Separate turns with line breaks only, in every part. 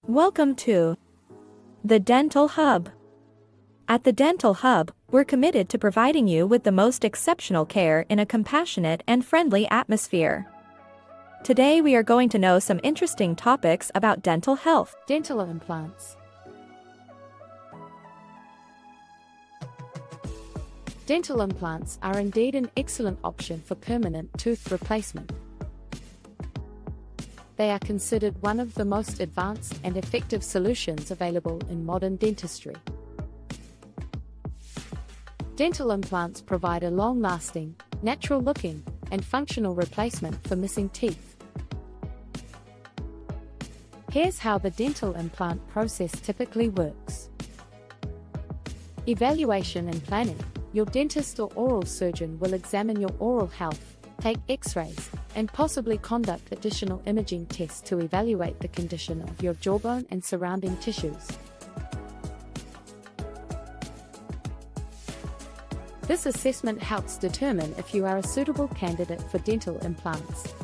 Welcome to the Dental Hub. At the Dental Hub, we're committed to providing you with the most exceptional care in a compassionate and friendly atmosphere. Today we are going to know some interesting topics about dental health.
Dental implants. Dental implants are indeed an excellent option for permanent tooth replacement. They are considered one of the most advanced and effective solutions available in modern dentistry. Dental implants provide a long-lasting, natural-looking, and functional replacement for missing teeth. Here's how the dental implant process typically works. Evaluation and planning. Your dentist or oral surgeon will examine your oral health, take X-rays, and possibly conduct additional imaging tests to evaluate the condition of your jawbone and surrounding tissues. This assessment helps determine if you are a suitable candidate for dental implants.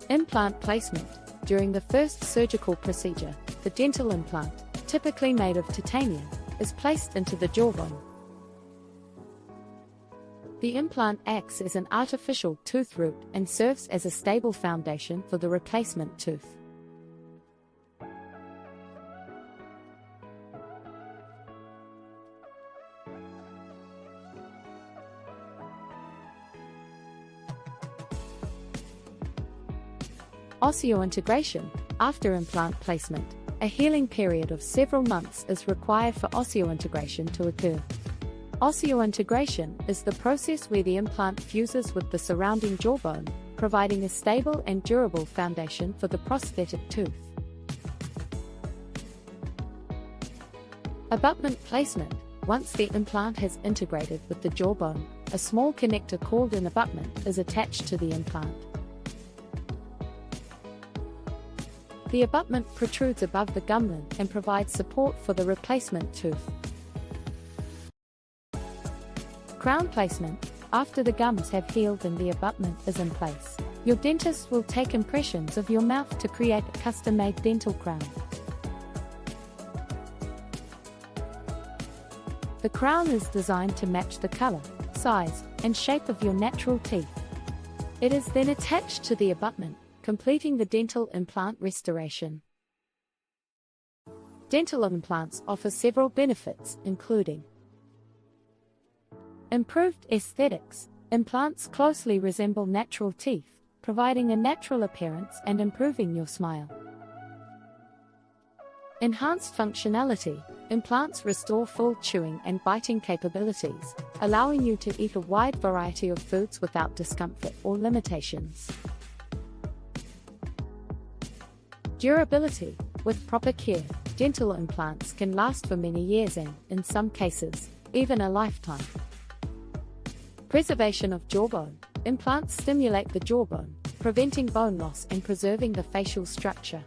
Implant placement. During the first surgical procedure, the dental implant, typically made of titanium, is placed into the jawbone. The implant acts as an artificial tooth root and serves as a stable foundation for the replacement tooth. Osseointegration. After implant placement, a healing period of several months is required for osseointegration to occur. Osseointegration is the process where the implant fuses with the surrounding jawbone, providing a stable and durable foundation for the prosthetic tooth. Abutment placement. Once the implant has integrated with the jawbone, a small connector called an abutment is attached to the implant. The abutment protrudes above the gumlin and provides support for the replacement tooth. Crown placement. After the gums have healed and the abutment is in place, your dentist will take impressions of your mouth to create a custom-made dental crown. The crown is designed to match the color, size, and shape of your natural teeth. It is then attached to the abutment, completing the dental implant restoration. Dental implants offer several benefits, including improved aesthetics. Implants closely resemble natural teeth, providing a natural appearance and improving your smile. Enhanced functionality. Implants restore full chewing and biting capabilities, allowing you to eat a wide variety of foods without discomfort or limitations. Durability. With proper care, dental implants can last for many years and, in some cases, even a lifetime. Preservation of jawbone. Implants stimulate the jawbone, preventing bone loss and preserving the facial structure.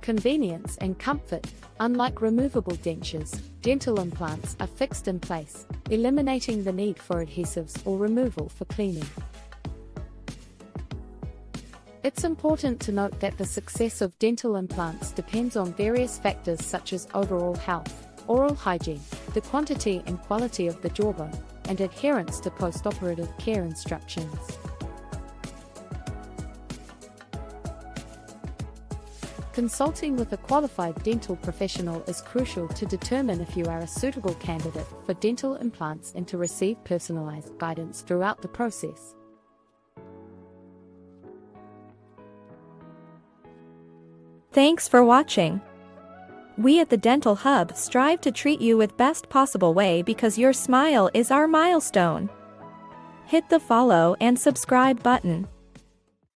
Convenience and comfort. Unlike removable dentures, dental implants are fixed in place, eliminating the need for adhesives or removal for cleaning. It's important to note that the success of dental implants depends on various factors such as overall health, oral hygiene, the quantity and quality of the jawbone, and adherence to post-operative care instructions. Consulting with a qualified dental professional is crucial to determine if you are a suitable candidate for dental implants and to receive personalized guidance throughout the process.
Thanks for watching. We at the Dental Hub strive to treat you with best possible way because your smile is our milestone. Hit the follow and subscribe button.